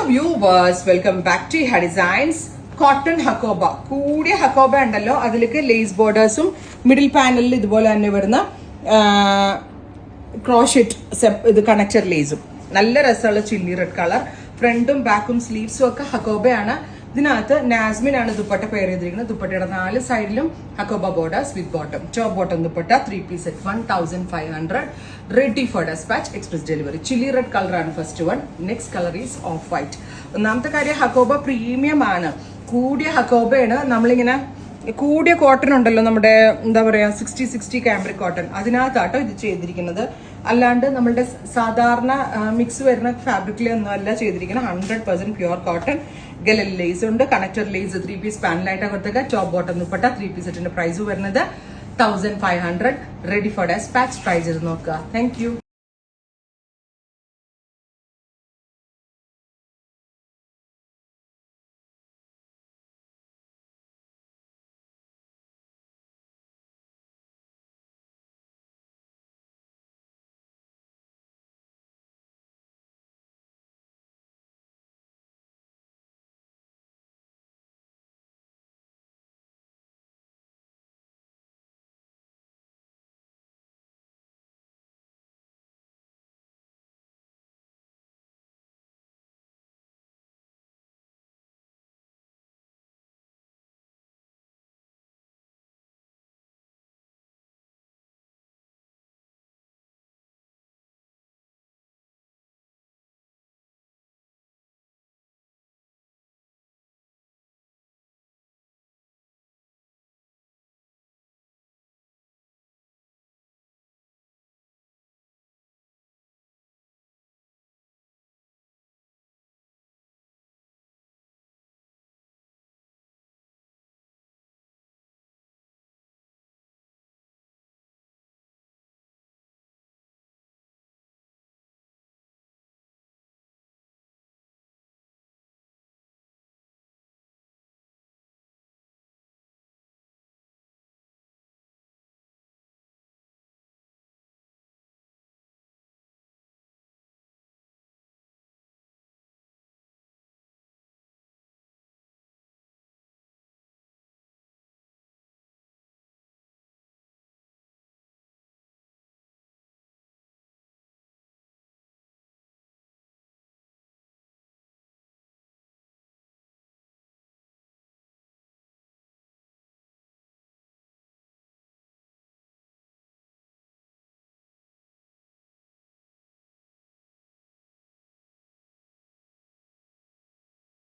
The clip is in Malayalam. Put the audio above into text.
viewers, welcome back to Hair Designs. Cotton Hakoba. കൂടിയ ഹക്കോബ ഉണ്ടല്ലോ അതിലേക്ക് ലേസ് ബോർഡേഴ്സും മിഡിൽ പാനലിൽ ഇതുപോലെ തന്നെ വരുന്ന ക്രോഷെറ്റ് ഇത് കണക്റ്റഡ് ലേസും നല്ല രസമുള്ള ചില്ലി റെഡ് കളർ ഫ്രണ്ടും ബാക്കും സ്ലീവ്സും ഒക്കെ ഹക്കോബയാണ്. ഇതിനകത്ത് നാസ്മിൻ ആണ് ദുപ്പട്ട പെയർ ചെയ്തിരിക്കുന്നത്. ദുപ്പട്ടയുടെ 4 സൈഡിലും Hakoba borders with bottom. Top bottom dupatta 3-piece set 1500 ready for dispatch express delivery. Chilli red കളറാണ് first one. Next colour is off white. ഒന്നാമത്തെ കാര്യം ഹക്കോബ പ്രീമിയം ആണ്, കൂടിയ ഹക്കോബയാണ്. നമ്മളിങ്ങനെ കൂടിയ കോട്ടൺ ഉണ്ടല്ലോ നമ്മുടെ എന്താ പറയാ 60 കാംബ്രിക് കോട്ടൺ, അതിനകത്താട്ടോ ഇത് ചെയ്തിരിക്കുന്നത്. അല്ലാണ്ട് നമ്മളുടെ സാധാരണ മിക്സ് വരുന്ന ഫാബ്രിക്കിലൊന്നും അല്ല ചെയ്തിരിക്കുന്നത്. 100% പ്യുവർ കോട്ടൺ. ഗലൽ ലേസ് ഉണ്ട്, കണക്റ്റഡ് ലേസ് 3-piece പാനലായിട്ട് കൊടുത്തേക്ക്. ടോപ്പ് ബോട്ടം ദുപ്പട്ട 3-piece സെറ്റിന്റെ പ്രൈസ് വരുന്നത് 1500 റെഡി ഫോർ ഡെസ്പാച്ച്. ട്രൈ ചെയ്ത് നോക്കുക. Thank you.